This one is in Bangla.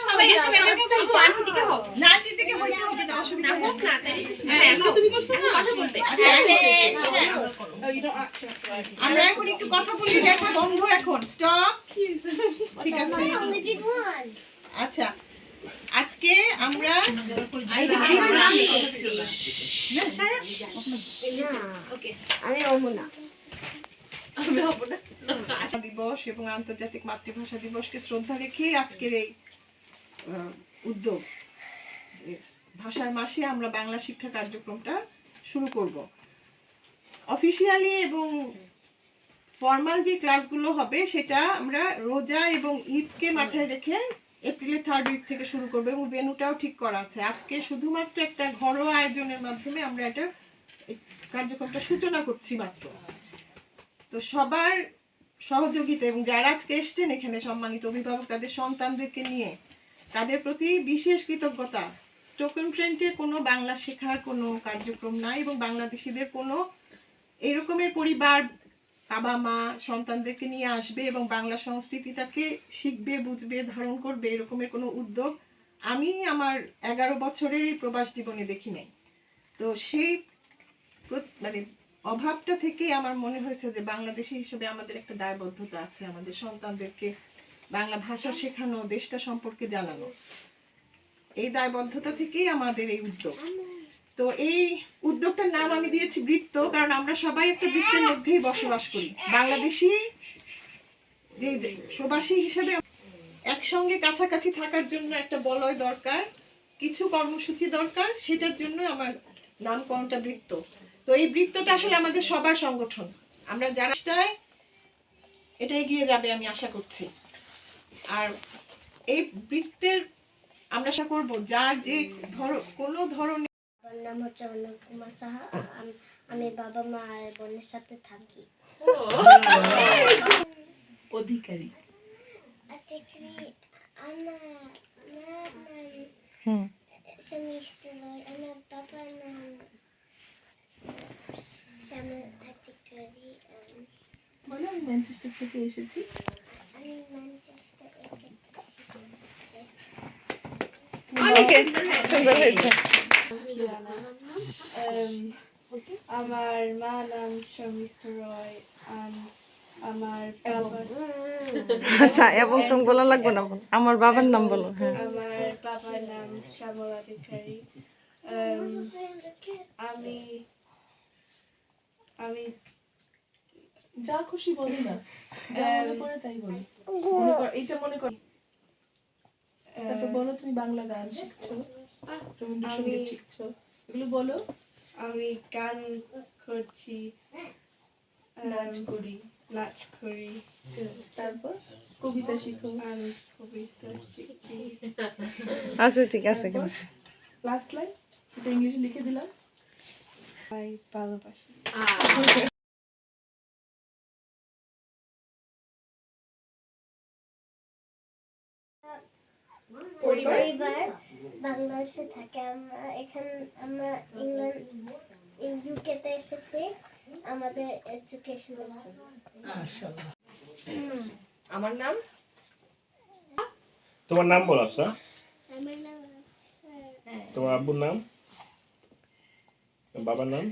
সবাই আন্টি দিকে হও না, আন্টি দিকে হইতে হবে না, অসুবিধা হোক না। হ্যাঁ তুমি করছো না, কথা বলবে। আচ্ছা আমরা এখন একটু কথা বলি, দেখা বন্ধ এখন, স্টপ। ঠিক আছে, আচ্ছা আজকে আমরা দিবস এবং আন্তর্জাতিক মাতৃভাষা দিবসকে শ্রদ্ধা রেখে আজকের এই উদ্যোগ ভাষার মাসে আমরা বাংলা শিক্ষা কার্যক্রমটা শুরু করব। অফিসিয়ালি এবং ফর্মাল যে ক্লাসগুলো হবে সেটা আমরা রোজা এবং ঈদকে মাথায় রেখে এপ্রিলের 3rd উইক থেকে শুরু করবো এবং ভেন্যুটাও ঠিক করা আছে। আজকে শুধুমাত্র একটা ঘরোয়া আয়োজনের মাধ্যমে আমরা এটা কার্যক্রমটা সূচনা করছি মাত্র। তো সবার সহযোগিতা এবং যারা আজকে এসছেন এখানে সম্মানিত অভিভাবক তাদের সন্তানদেরকে নিয়ে, তাদের প্রতি বিশেষ কৃতজ্ঞতা। স্টোকন ট্রেন্টে কোনো বাংলা শেখার কোনো কার্যক্রম নাই এবং বাংলাদেশিদের কোনো এরকমের পরিবার বাবা মা সন্তানদেরকে নিয়ে আসবে এবং বাংলা সংস্কৃতিটাকে শিখবে, বুঝবে, ধারণ করবে এরকমের কোনো উদ্যোগ আমি আমার 11 বছরের এই প্রবাস জীবনে দেখি নাই। তো সেই মানে অভাবটা থেকে আমার মনে হয়েছে যে বাংলাদেশি হিসেবে আমাদের একটা দায়বদ্ধতা আছে আমাদের সন্তানদেরকে বাংলা ভাষা শেখানো, দেশটা সম্পর্কে জানানো। এই দায়বদ্ধতা থেকেই আমাদের এই উদ্যোগ। তো এই উদ্যোগটার নাম আমি দিয়েছি বৃত্ত, কারণ আমরা সবাই একটা বৃত্তের মধ্যেই বসবাস করি। বাংলাদেশি যে প্রবাসী হিসেবে একসঙ্গে কাছাকাছি থাকার জন্য একটা বলয় দরকার, কিছু কর্মসূচি দরকার, সেটার জন্য আমার নামকরণটা বৃত্ত। তো এই বৃত্তটা আসলে আমাদের সবার সংগঠন, আমরা যারা এটা এগিয়ে যাবে আমি আশা করছি। আর এই বৃত্তের আমরা আশা করবো যার যে কোনো ধরনের। আমার নাম হচ্ছে অনুপ কুমার সাহা, আমি বাবা মা আর বোনের সাথে থাকি। অধিকারী আমার বাবার নাম শ্যামল অধিকারী। বলো আমি ম্যানচেস্টার থেকে এসেছি। আমি ম্যানচেস্টার থেকে আমার মা নাম শর্মিষ্ঠা রয়, আমার আচ্ছা এবং তুমি বলা লাগবে না, আমার বাবার নাম বলো। হ্যাঁ, আমার বাবার নাম শ্যামল অধিকারী। আমি আমি যা খুশি বলি না, যা মনে করে তাই বলি। এটা মনে কর, তারপর বলো তুমি বাংলা গান শিখছো, রবীন্দ্রসঙ্গীত শিখছো, এগুলো বলো। আমি গান করছি, নাচ করি, তারপর কবিতা শিখো। আমি কবিতা শিখছি। আচ্ছা ঠিক আছে। লাস্ট লাইন এটা ইংলিশে লিখে দিলাম, ভালোবাসি। পরিবার বাংলাদেশে থাকে। আমরা ইংল্যান্ড ইউকেতে এসেছি আমাদের এডুকেশনের জন্য। আমার নাম, তোমার নাম বলো আফসা। আমার নাম তোমার আব্বুর নাম, বাবার নাম।